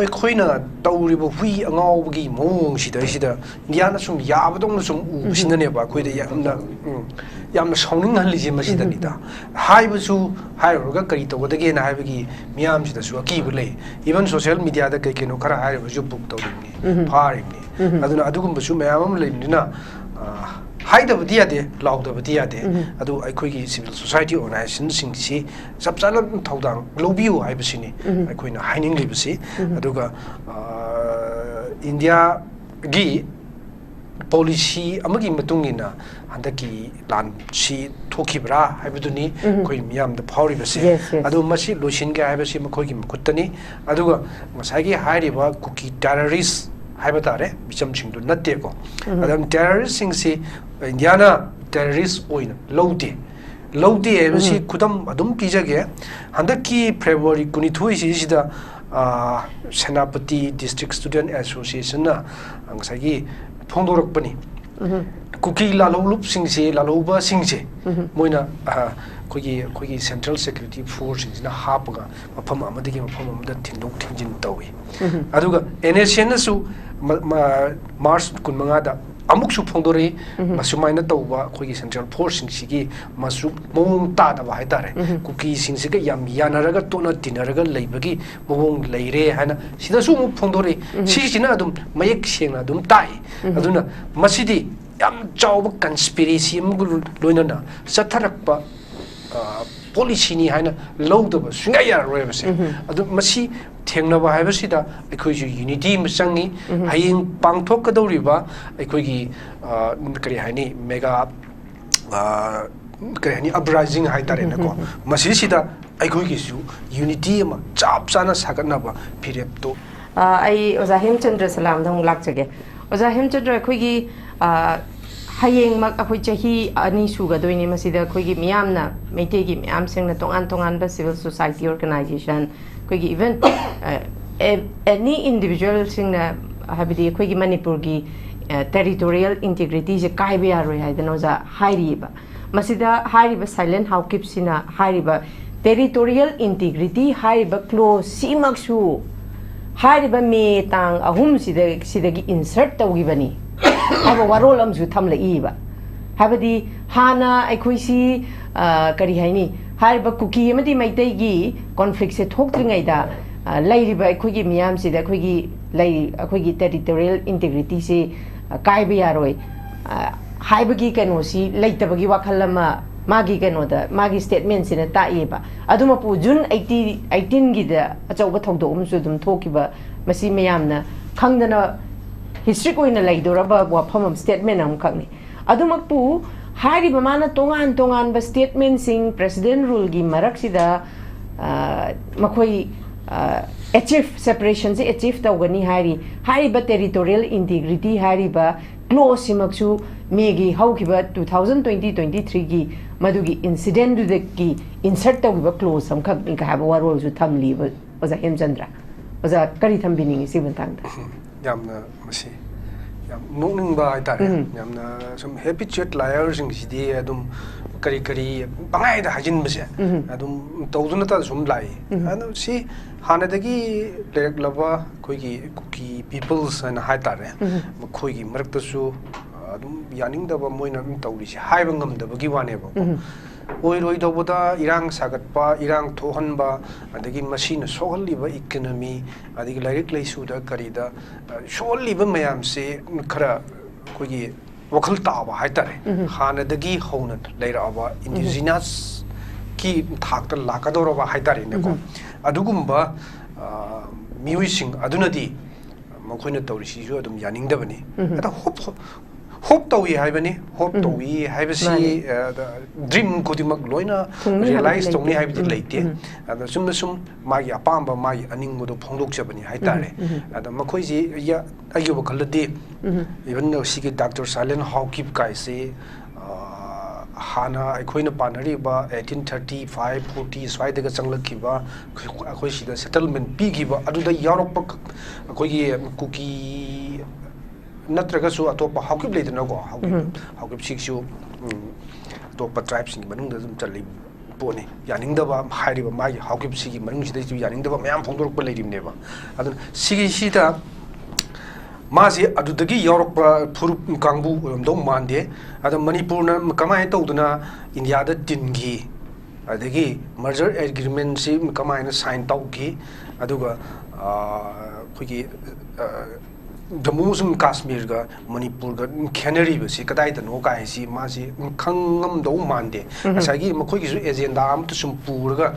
moi khoina tawribo hui angawgi mong sida indiana sum yabadong sum u sinane ba khoi de yamna sawning haliji masida nida haibusu hairoga kari tawdage na haibagi miyam sida su aki bule even social media da kai keno khara haibu ju book tawdini pharimni aduna adugum basu mayamam leimnina haidabadi yade laudabadi yade adu aikoigi civil society organization singsi sabsana thaudang global haibasini aikoina haining libasi aduga India gi policy amagi matungina handaki lan si thokibra haibuduni koi miyam da phawribase adu masi losinga haibasi makoigi makuttani aduga masagi hairiba cookie terrorist haibetare bicham singdu natte ko adam terrorist singsi Indiana terrorist oina lowde basi kudam adum pijage handaki February 22 sida Senapati District Student Association na angasagi phongdorakpani cookie lalolup singse laloba singse moina kogi Central Security Force na hapaga mafam amadagi mafam amada thindok thingjin tawi aduga NSN na su March 15 da amuk su phongdori masumaina tawba kogi Central Force singsi masu mong ta da ba haitare cookie singsi ga yam yanaraga tona dinaraga leibagi mong leire hana sida su mu phongdori sisina adum mayek sengna adum tai aduna masidi yam chawba conspiracy amgul loinana satharakpa policy ni haina lowdaba sunga yar roibase adu masi thengnaba haibasida aikoju unity masangi haying pangthok kadoriba aikogi kari haini mega kari haini uprising haitare nako masi sida aikogi su unity ma chap chana sagatnaba period to ai oza Hemchandra Salam dang lakjage oza Hemchandra aikogi hayeng mak akoi chahi ani suga doini masida khoigi miyamna meitegi miyam sengna tongan ba civil society organization khoigi even any individual singna habidi khoigi manipur gi territorial integrity je kaibe yaroi haidano za hairiba masida hairiba silent hawkip sina hairiba territorial integrity hairiba close simaksu hairiba me tang ahum sidagi insert tawgibani haba warol amsu thamla iba habadi hana aikoisi kari haini hariba cookie amadi maitai gi conflict se thokdringai da lairiba aikogi miyam sida aikogi lairi aikogi territorial integrity se kaiba yaroi haibagi kanosi leitabagi wakhalama magi kanoda magi statement sina taiba aduma pu June 18 gi da achauba thongdo umsu dum thokiba masi miyamna khangdana history ko ina laidoraba wafam statement am khakni adumakpu hari bamana tongan ba statement sing president rule gi marak sida makhoi achieve separation se achieve tawgani hari ba territorial integrity hari ba close simaksu megi haukiba 2020-23 gi madugi incident du ki insert tawgiba close sam khak ni ka haba warol su thamli ba oza Hemchandra oza kari thambini si bantangda yamna masi yam nongning ba haitare yamna sum happy chat liars singsi adum kari bangai da hajin base adum tawduna ta sum lai anu si hanadagi lerek laba khoigi cookie peoples ana haitare khoigi marakta su adum yaning da ba moina tawri si haiba ngam da bagi wane ba oiroi doboda irang sagatpa irang thohanba adagi machine sohalliba economy adagi larik laisu da karida sohalliba mayam se khara kogi wakhal taaba haitare hanadagi hona leiraba indigenous ki thakta lakadoraba haitare neko adugumba miwising adunadi makoina tawrisi ju adum yaningdabani ada hope tawi haibani hope tawi haibasi dream kodimak loina realize tongni haibdi leite ada sum magi apamba magi aning modo phongdok chabani haitare ada makoi ji ya ayo bakaladi even no sigi Dr. Silent Hawkip kai se hana aikoina panari ba 1835 40 swai daga changlakhiba akoi sida settlement pigiba aduda Europe akoi cookie natragasu atopa hawkip leidana go hawkip siksu atopa tribes ni manung da zum chali पोनी यानिंगदबा हाइरिबा मागी हाउकिब सिगी मनुंग सिदा यानिंगदबा मयाम फोंदोरकबा लेरिमनेबा अदुन सिगी सिदा मासे अदुदगी यौरकपा फुरुप कांगबु दो मानदे अद मणिपुरना कमाय तौदना इंडिया दा तिनगी अदगी मर्जर एग्रीमेंट सि कमायना साइन तौगी अदुगा खुगी जम्मू सुम काश्मीर गा मणिपुर गा खेनरी बसी कदाई द नो काय सी मासी खंगम दो मानदे असागी मखोगी सु एजेंडा अम तो सुम पूरगा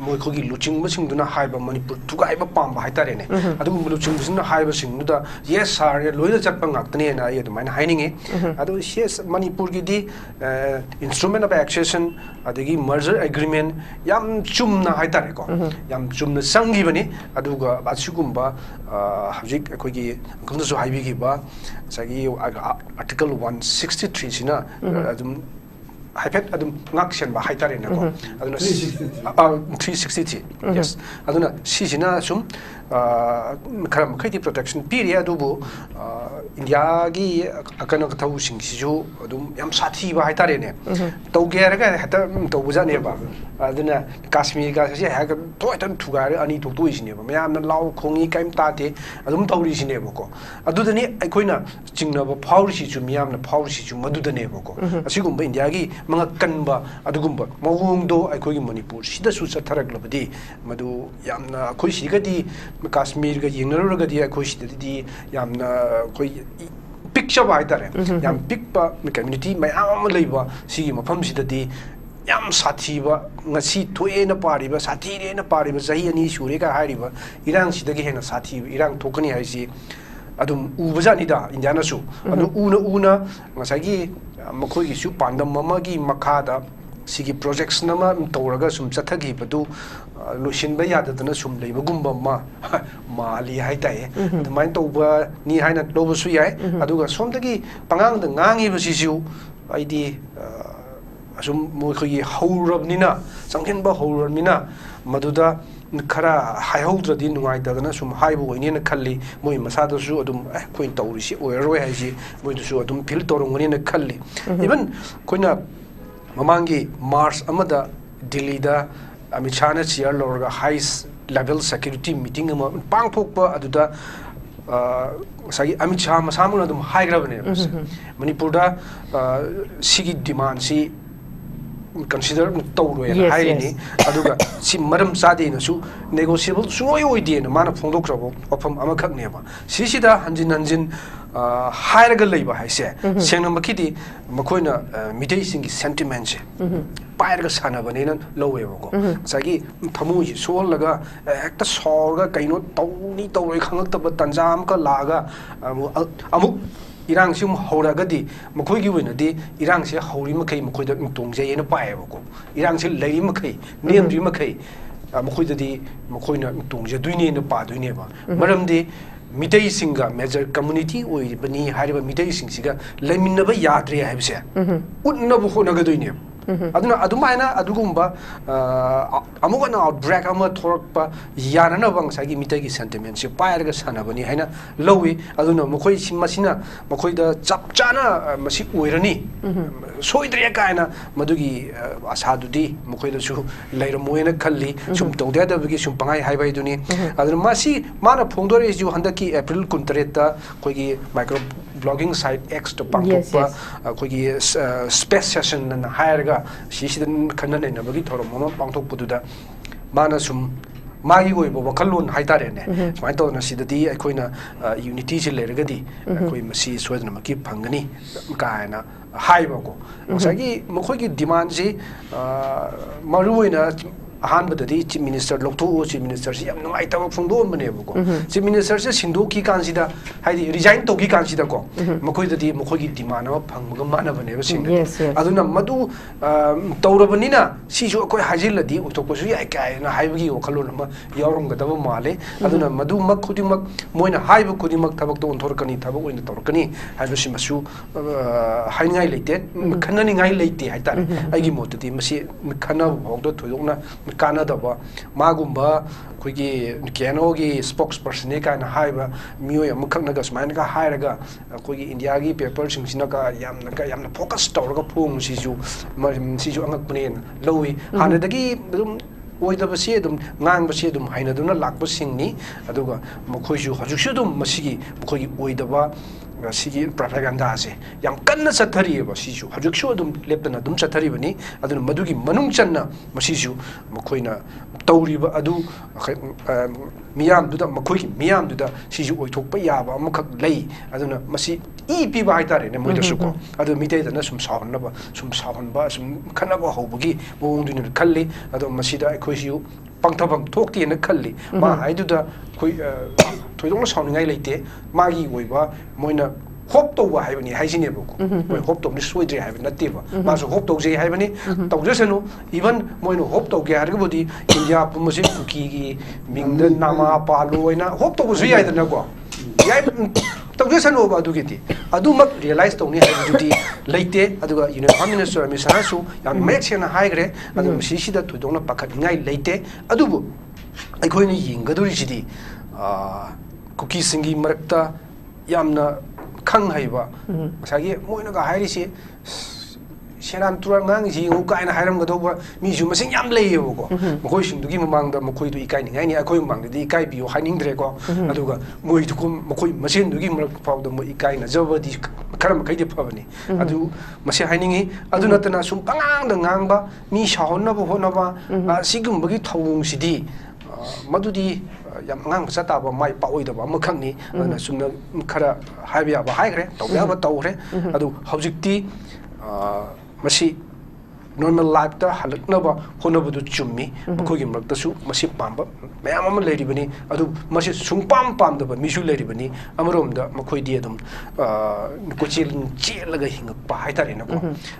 मोय खोगी लुचिंग बसिंग दुना हाइबा मणिपुर तुगाइबा पाम हाइतारे ने अदु लुचिंग बसिंग हाइबा सिंग दुदा यस सर लोइदा चटपा ngakne na ye दुमाइन हाइनिंगे अदु शेस मणिपुर गी दी इंस्ट्रूमेंट ऑफ एक्सेशन अदगी मर्जर एग्रीमेंट याम चुमना हाइतारे को याम चुमना संगी बने अदुगा बासुगुम्बा हजिक खोगी so haibigiba sagi article 163 sina adum haipet adum ngakshen ba haitare na ko aduna 363 yes aduna sisina sum karam khiti protection period adubu india gi akana ka thau sing siju adum yam sathi ba haitare ne tawgera ga hata tawbuja ne ba aduna kashmir ga se ha ga toitan thugare ani thuktu isine ba mayam na law khongi kaim ta te adum tawri sine ba ko adudani aikoina chingna ba phawri si ju miyam na phawri si ju madudane ba ko asigumba india gi manga kanba adugumba mawungdo aikogi manipur sida su chathaраglabadi madu yamna khoi sigadi kashmir ga yingnarura di akhoi sidadi yamna khoi picture ba haitare yam pikpa community mayam leiba sigi mafam sidadi yam sathiba ngasi thoena pariba sathire na pariba sahi ani sure ka hairiba irang sidagi hena sathi irang thokani haisi adum ubajani da indiana su adu una ngasagi makhoi gi su pandam mama gi makhada sigi projects nama tawraga sum chathagi badu lushin ba yadadana sum leiba gumba mali haitai adumai tawba ni haina lobu su yai aduga somdagi pangang da ngangi ba sisu aidi asum mo khoi haurabnina sanghen ba haurabnina maduda खरा हाइहौद्रदी नुंगाइतदना सुम हाइबो ओइनेना खल्ली मोइ मसादसु अदुम coin तौरिसि ओयरोय हाइसि मोइदसु अदुम फिल तोरंगनेना खल्ली इवन कोइना ममांगी March अमदा दिल्लीदा अमित चियर लौरगा हाइस लेवल सिक्योरिटी मीटिंग अमा पांगथोकपा अदुदा सागी अमित शाह मसामुन अदुम हाइग्रबने मणिपुरदा सिगी डिमांड सि consider tawro ya haini aduga si maram sade na su negotiable suoi oidi na mana phongdokrabo ofam amakhak neba sisida hanjin hairaga leiba haise sengna makidi makoina midei singi sentiment se pairaga sana banena loweba ko sagi thamuji solaga ekta sorga kaino tawni tawroi khangakta tanjam ka laga amuk irang sum hauragadi makhoi gi wena di irang se hauri makai makhoi da tongje yena paeba ko irang se leiri makai nemri makai makhoi da di makhoi na tongje duine na pa duine ba maram di midai singa major community oi bani hariba midai sing siga leminna ba yadre haibse utna bu khona ga duine aduna adumaina adugumba amugana outbreak ama thorpa yana na bang sagi mitagi sentiment se pairga sana bani haina lowi aduna mokoi simasina mokoi da chapchana masi oirani soidre kaina madugi asadudi mokoi da su leiramoena khalli sum tawda da bagi sum pangai haibai duni aduna masi mana phongdore ju handaki april 23 ta koigi micro blogging site x to pangpa koigi space session na hairga 시시든 간난에 나버기 더러모노 방톡부두다 마나숨 마이 오이보 와칼론 하이타레네 마이토나 시드디 아이코이나 유니티 지 레르가디 아이코이 마시 소드나 마키 방가니 가이나 하이바고 사기 모코기 디만지 마루이나 अहानबददी chief minister लोथो chief minister से यम नुंगाई तब फंगदो मनेबको chief minister से सिंदो की कांसिदा हाइदि resign तो की कांसिदा को मखोइददी मखोइगी demand अमा फंगबग मानबनेब सिंग अदुना मदु तौरबनिना सिजु अकोइ हाजिलदी उतोपसु याइ कायना हाइबगी वखलोन अमा यावरंगदब माले अदुना मदु मक खुदिमक मोइना हाइब खुदिमक थबक तो उन्थोरकनी थबक ओइन तौरकनी हाइबसि मसु हाइनाइ लेते खननिङाइ लेते हाइता आइगी मोतदी मसि खना भौदो थोयोना कानदबा मागुम्बा कोई केनो की स्पोक्स पर्सन ने काना हाइबा मियोय अमखनगा स्माइन का हाइरगा कोई इंडिया की पेपर सिंगसिना का यामना फोकस तौरगा फोंग सिजु अंगकपने लौई हानदगी ओइदबसी अदुम ngang अदुम हाइनदुना लाकबसिंगनी अदुगा मखोइसु हजुसु अदुम मसिगी मखोइगी ओइदबा सिगी प्रोपेगेंडा से याम कन्न चथरिएबा सिजु हजुसु अदुम लेपतना अदुम चथरिबनी अदुना मदुगी मनुंग चन्ना मसिजु मखोइना तौरिबा अदु मियामदुदा मखोइगी मियामदुदा सिजु ओइथोकपा याबा अमखक लई अदुना मसि इ पिबा हाइतारे ने मोइदसुको अदु मितेदना सुम साहनबा सुम खनबा हौबगी बोंगदुनि खल्ली अदु मसिदा अखोइसियु पंगथबम थोकती न खल्ली मा हाइदुदा कोइ थोइदोंग साउनिङाइ लेते मागी ओइबा मोइना होप तौबा हाइबनी हाइसिनेबको मोइ होप तौबनि सोइद्रे हाइब नतेबा मासु hope तौजे हाइबनी तौजसनु even मोइनो hope तौगे हारगबोदी India poomsae कुकीगी मिंगद नामा पालोइना होप तौबसु याइदनको याइ तौजसनु अदुगिति अदुमक रियलाइज तौनी हाइबदुदी लेते अदुगा यूनियन प्राइम मिनिस्टर मिसासु याम मेक्सेना हाइग्रे अदु मसिसिदा थोइदोंना पाखतनिङाइ लेते अदुबु अखोइना यिंगदुरिसिदी कुकी सिंगी मरक्ता यामना खंग हाइबा मसागी मोइनगा हाइरिसि सेरान तुरंगांग जिंगु काइना हाइरमगदोबा मिजु मसिंग याम लेयेबको मखोइ सिंदुगी ममांगदा मखोइदु इकाइनिङाइनि अखोइ ममांगदि इकाइ बियो हाइनिंद्रेको अदुगा मोइदुकुम मखोइ मसेनदुगी मरक फाउदा मो इकाइना जबदी खरम खैदे फबनी अदु मसे हाइनिङि अदु नतना सुम पंगांग ngang मी साहनबो होनबा सिगुमबगी थौंगसिदि मदुदी याम ngang सताबा माइ पाओइदबा मखंगनि अदुना सुमना खरा हाइबियाबा हाइग्रे तौयाबा तौग्रे अदु हौजिक्ति मसी नॉर्मल लाइफ ता हलकनबा होनबदु चुम्मी मखोगी मरक्तसु मसी पाम्बा मयाम अमा लेरिबनी अदु मसी सुंगपाम पामदबा मिसु लेरिबनी अमरोमदा मखोइदि अदुम कोचिल चेलगा हिंगपा हाइतारेनको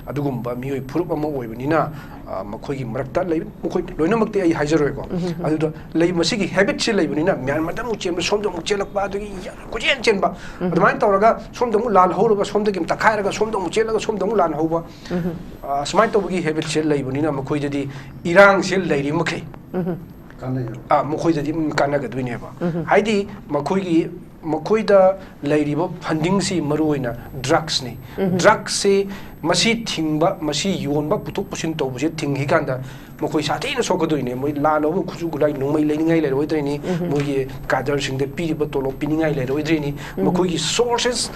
अदुगुम्बा मियोइ फुरुप अमा ओइबनिना मखोगी मरक्ता लै मखोइ लोइनमक्ति आई हाइजरोयको अदुदा लै मसीगी हैबिट से लैबनिना म्यानमारदा मु चेम सोमदो मु चेलकपा अदुगी कोजेन चेनबा अदुमाइन तौरगा सोमदो मु लाल हौरबा सोमदगी तखायरगा सोमदो मु चेलगा सोमदो मु लान हौबा समाइ तौबगी हैबिट से लैबनिना मखोइददी इरांग से लैरि मखै मखोइददी कानगदुइनेबा हाइदि मखोइगी मखोइदा लैरिबो फंडिंग सी मरुइना ड्रग्स ने ड्रग्स से मसी थिंगबा मसी योनबा पुथुक पुसिन तौबसे थिंगी कांदा मखोइ साथेना सोकदुइने मोइ लानोबो खुजु गुलाइ नोंमै लेनिङाइ लेरोइद्रेनि मोइ कादर सिंदे पिरिबो तोलो पिनिङाइ लेरोइद्रेनि मखोइगी सोर्सेस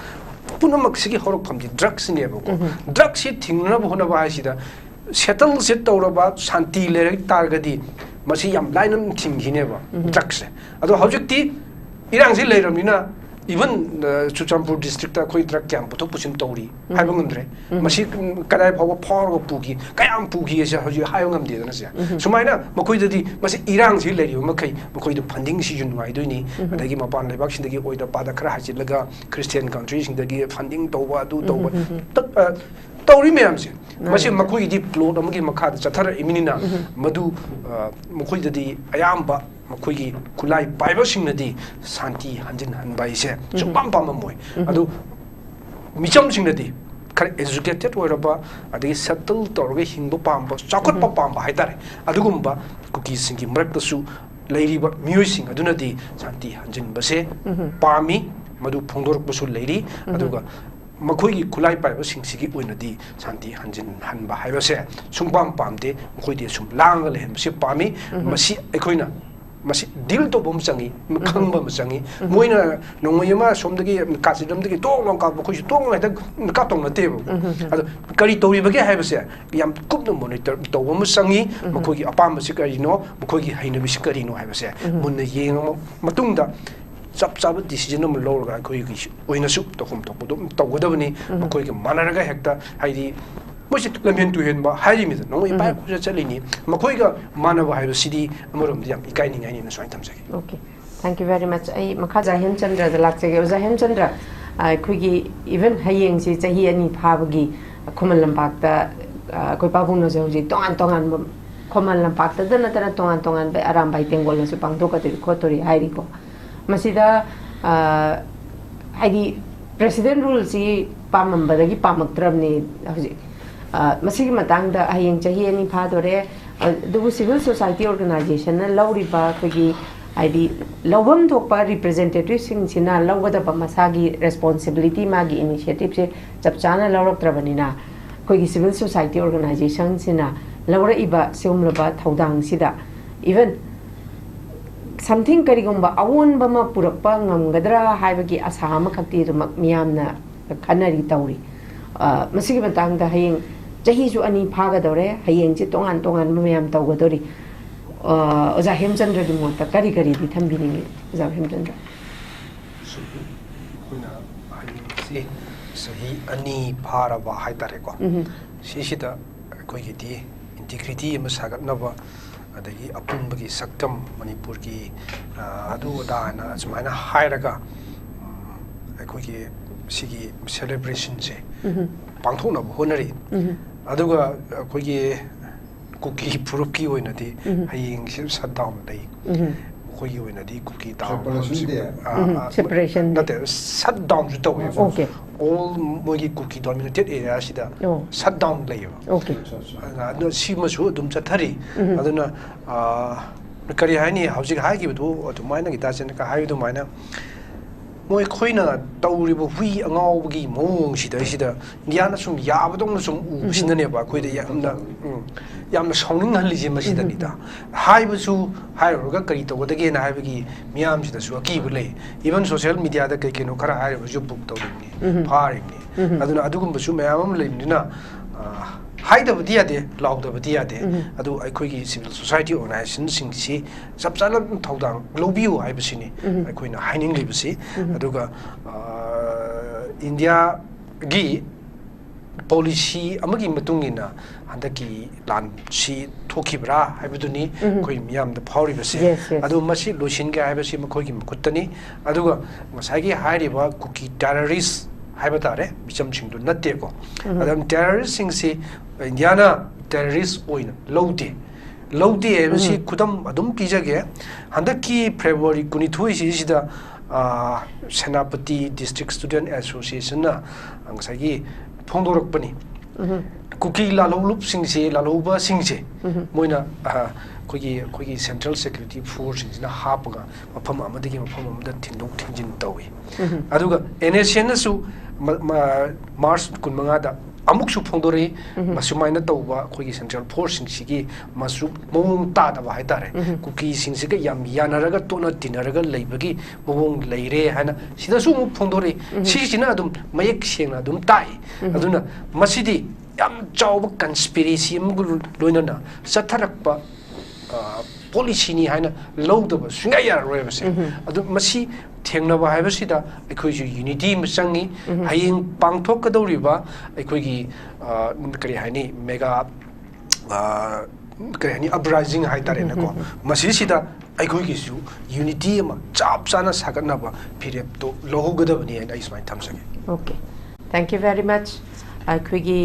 पुनमक सिगी हरक फमदि ड्रग्स नेबको ड्रग्स से थिंगनबो होनबा हाइसिदा सेटल से तौरबा शांति लेरे तारगदी मसी याम लाइनम थिंगिनेबा ड्रग्स अदो हौजिक्ति इरांग से लेरमिना इवन चुचामपुर डिस्ट्रिक्ट ता खोइ ड्रग क्याम्प पुथोक पुसिन तौरी हाइबो ngमद्रे मसी कदाइ फाव फरग पुगी कयाम पुगी से हजि हाइबो ngमदेदना से सुमाइना मखोइददि मसी इरांग से लेरिबो मखै मखोइदु फंडिंग सी जुनवाइदुइनि अदगी मपान लेबाक सिंदगी ओइदा पादा खरा हाजिलगा क्रिश्चियन कंट्री सिंदगी फंडिंग तौबा अदु तौबा तौरी मैम से मसी मखोइदि प्लॉट अमगी मखा चथर इमिनिना मदु मखोइददि अयाम्बा मखोइगी खुलाई पाइबसिंगनदि शांति हंजिन हनबाइसे सुपाम पाममोय अदु मिचमसिंगनदि खर एजुकेटेड ओइरबा अदि सेटल तौरगे हिंबो पामबो चाखोटपा पामबा हाइतारे अदुगुम्बा कुकी सिंगी मरक्तसु लैरिबा मियोइसिंग अदुनदि शांति हंजिनबसे पामी मदु फोंदोरकबसु लैरि अदुगा मखोइगी खुलाई पाइबा सिंगसिगी ओइनदि शांति हंजिन हनबा हाइबसे सुंपाम पामदे मखोइदि सुम लांग लेहमसे पामी मसी एखोइना मसी डील तो बम चंगी खंगबा चंगी मोइना नोंगयमा सोमदगी कासिदमदगी तोंग का बखोइ तोंग हेदा का तोंग नतेबो अदो करी तौरिबगे हाइबसे याम कुपनो मॉनिटर तौबम चंगी मखोइगी अपामबसे करिनो मखोइगी हैनबिसे करिनो हाइबसे मुन्ना येंग मतुंगदा चप चाब डिसीजन अम लौरगा अखोइगी ओइनसु तखम तपदो तौगदबनी मखोइगी मानरगा हेक्ता हाइदी मोइसे लमेन तु हेनबा हाइरिमि नोंगै पाइ खुजा चलिनि मखोइगा मानबा हाइबसिदि अमरम याम इकाइनिङाइनि न स्वाइन थमसके okay thank you very much आई मखा जा हेमचंद्र द लाक्चगे ओजा हेमचंद्र अखोइगी इवन हयेंग से चही अनि फाबगी खुमल लंपाकता कोइ पाबुंग नजे होजि तोंगान तोंगान खुमल लंपाकता द नतरा तोंगान तोंगान बे आराम बाइ तेंगोल नसु पांगदोकते खोतोरि हाइरिको मसिदा हाइदी प्रेसिडेंट रूल सी पामंबदगी पामक्त्रबनि होजि मसिगी मतंगदा हयेंग चही अनि फादोरे ꯑꯗꯨꯕꯨ ꯁꯤꯚꯤꯜ ꯁꯣꯁꯥꯏꯇꯤ ꯑꯣꯔꯒꯅꯥꯏꯖꯦꯁꯟꯅ ꯂꯧꯔꯤꯕ ꯑꯩꯈꯣꯏꯒꯤ ꯍꯥꯏꯗꯤ ꯂꯧꯐꯝ ꯊꯣꯛꯄ ꯔꯤꯄ꯭ꯔꯖꯦꯟꯇꯦꯇꯤꯚꯁꯤꯡꯁꯤꯅ ꯂꯧꯒꯗꯕ ꯃꯁꯥꯒꯤ ꯔꯦꯁꯄꯣꯟꯁꯤꯕꯤꯂꯤꯇꯤ ꯃꯥꯒꯤ ꯏꯅꯤꯁꯤꯌꯦꯇꯤꯚꯁꯦ ꯆꯞ ꯆꯥꯅ ꯂꯧꯔꯛꯇ꯭ꯔꯕꯅꯤꯅ ꯑꯩꯈꯣꯏꯒꯤ ꯁꯤꯚꯤꯜ ꯁꯣꯁꯥꯏꯇꯤ ꯑꯣꯔꯒꯅꯥꯏꯖꯦꯁꯟꯁꯤꯅ ꯂꯧꯔꯛꯏꯕ ꯁꯤꯒꯨꯝꯂꯕ ꯊꯧꯗꯥꯡꯁꯤꯗ even something karigumba awoonba ma purakpa ngamgadra haibagi asa amakakti adumak miyamna khanari tawri masigi matangda hayeng chahi su ani phagadore hayeng chi tongan tongan miyam tawgadori oza Hemchandra gi mota kari kari di thambini oza Hemchandra kuna hayeng sahi ani pharaba haitare ko sisida koigi di integrity ma sagatnaba adagi apunbagi saktam manipur ki adu dana sumaina hairaga aikogi sigi celebration je pangthona honari aduga akogi kuki puruki oinadi hayeng shutdown dai kogi oinadi kuki down separation not shutdown to okay all mogi kuki dominated area sida shutdown lay okay adu simasu dum chathari aduna kari haini hauji haigi bu adu maina gita chen ka haidu maina moi khoina tawribu hui angawgi mong sida indiana sum yabadong sum u sinane ba khoida yamna sawning haliji masida nida haibusu hairuga kari tawdage na haibagi miyam sida su akibu lay even social media da kai keno khara hairu ju book tawdini pharimni aduna adugum basu mayamam leimnina haida badiya de lauda badiya de adu aikoigi civil society organization singsi sabsana thaudang lobiu haibasini aikoina haining libasi aduga India gi policy amagi matungina handaki lan si thokibra haibuduni koi miyam da phawri base adu masi losin ga haibasi makoigi makutani aduga masagi hairiba cookie terrorist haibatare bicham singdu natte ko adam terrorist singsi Indiana terrorist oina lowde basi kudam adum pijage handaki February 22 sida Senapati District Student Association na angasagi phongdorakpani cookie lalolup singse laloba singse moina kogi Central Security Force na hapaga mafam amadagi mafam amada thindok thinjin tawi aduga NSN su March 15 da amuk su phongdori masumaina tawba kogi Central Force singsi masu mong ta da ba haitare cookie singsi ga yam yanaraga tona dinaraga leibagi mong leire hana sida su mu phongdori sisina adum mayek sengna adum tai aduna masidi yam chawba conspiracy amgul loinana satharakpa policy ni haina lowdaba sungaya roibase adu masi thengnaba haibasida aikoisu unity masangi hayeng pangthokadoriba aikoigi kari haini mega kari haini uprising haitare nako masi sida aikoigi su unity ma chap chana sagatnaba phirep to lohugadabani haina ismai thamsage okay thank you very much aikoigi